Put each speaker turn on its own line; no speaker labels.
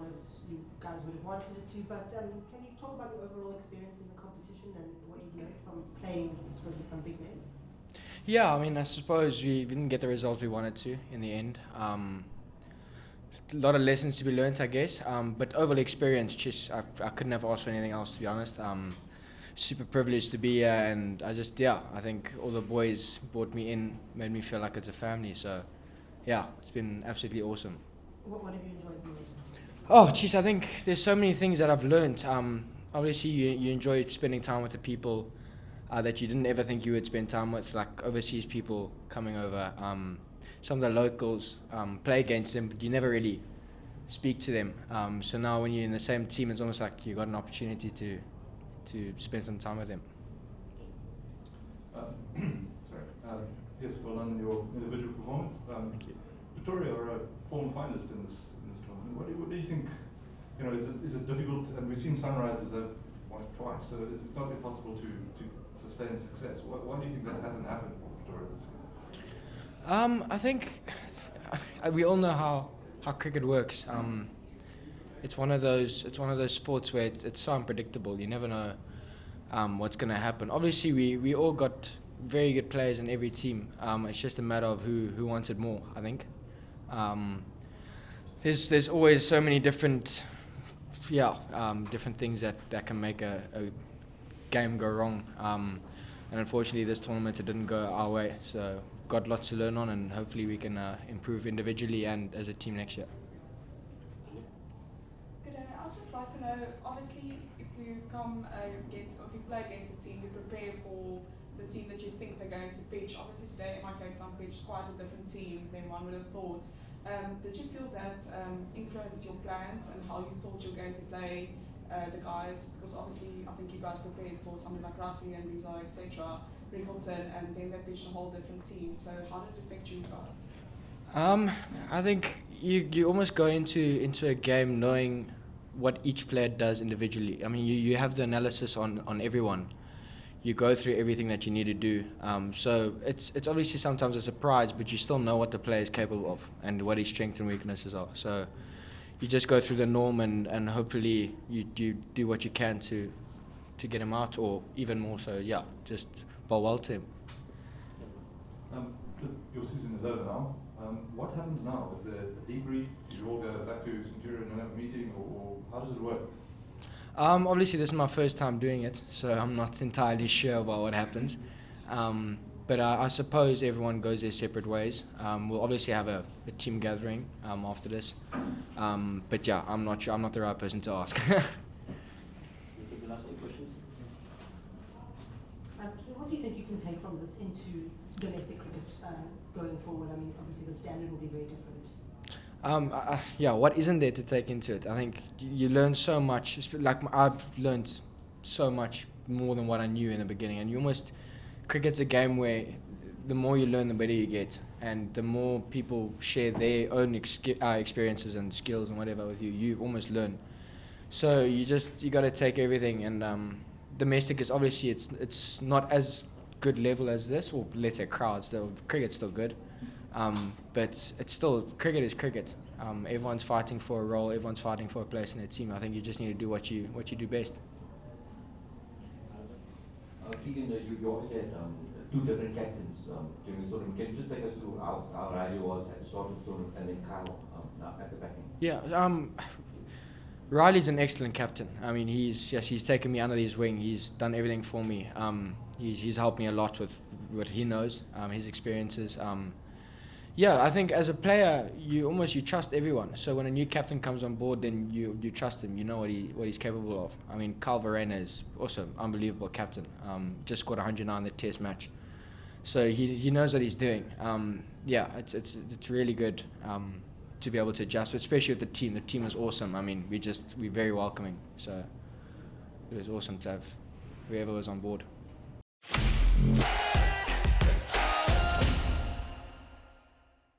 gone as you guys would have wanted it to, but can you talk about your overall experience in the competition and what you've learned from playing, I suppose, with some big names?
Yeah, I mean, I suppose we didn't get the result we wanted to in the end. A lot of lessons to be learnt, I guess. But overall experience, just I couldn't have asked for anything else, to be honest. Super privileged to be here, and I think all the boys brought me in, made me feel like it's a family. So, yeah, it's been absolutely awesome.
What have you enjoyed the most?
Oh, geez, I think there's so many things that I've learnt. Obviously, you enjoy spending time with the people that you didn't ever think you would spend time with, like overseas people coming over. Some of the locals, play against them, but you never really speak to them. So now when you're in the same team, it's almost like you got an opportunity to spend some time with them.
Yes, well done in your individual performance.
Thank you.
Pretoria are a former finalist in this tournament. What do you think? You know, is it difficult? And we've seen Sunrisers have won it twice, so it's not impossible to sustain success. Why do you think that hasn't happened for Pretoria this year?
I think we all know how cricket works. It's one of those sports where it's so unpredictable. You never know what's going to happen. Obviously, we all got very good players in every team. It's just a matter of who wants it more, I think. There's always so many different things that can make a game go wrong. And unfortunately, this tournament it didn't go our way. So got lots to learn on, and hopefully we can improve individually and as a team next year.
Good day. I'd just like to know, obviously, if you play against a team, you prepare for the team that you think they're going to pitch. Obviously today, MI Cape Town pitched quite a different team than one would have thought. Did you feel that influenced your plans and how you thought you were going to play the guys? Because obviously, I think you guys prepared for something like Rassi and Rizzo, etc., Rickleton, and then they pitched a whole different team. So how did it affect you guys?
I think you almost go into a game knowing what each player does individually. I mean, you have the analysis on everyone. You go through everything that you need to do. So it's obviously sometimes a surprise, but you still know what the player is capable of and what his strengths and weaknesses are. So you just go through the norm and hopefully you do what you can to get him out, or even more so, just bowl well to him.
Your season is over now. What happens now? Is there a debrief? Do you all go back to Centurion and have a meeting, or how does it work?
Obviously, this is my first time doing it, so I'm not entirely sure about what happens. But I suppose everyone goes their separate ways. We'll obviously have a team gathering after this. But yeah, I'm not sure. I'm not the right person to ask.
What do you think you can take from this into domestic cricket going forward? I mean, obviously the standard will be very different.
What isn't there to take into it? I think you learn so much. Like I've learned so much more than what I knew in the beginning. And cricket's a game where the more you learn, the better you get, and the more people share their own experiences and skills and whatever with you, you almost learn. So you got to take everything. And domestic is obviously it's not as good level as this, or let's say crowds. Cricket's still good. But it's still, cricket is cricket. Everyone's fighting for a role, everyone's fighting for a place in the team. I think you just need to do what you do best.
Keagan, you obviously had two different captains during this tournament. Can you just take us through how Riley was at the start of the tournament and then Kyle at the backing?
Yeah, Riley's an excellent captain. I mean, he's taken me under his wing. He's done everything for me. He's helped me a lot with what he knows, his experiences. I think as a player, you trust everyone. So when a new captain comes on board, then you trust him. You know what he's capable of. I mean, Kyle Verreynne is also an unbelievable captain. Just scored 109 in the Test match, so he knows what he's doing. It's really good to be able to adjust, especially with the team. The team is awesome. I mean, we're very welcoming. So it was awesome to have whoever was on board.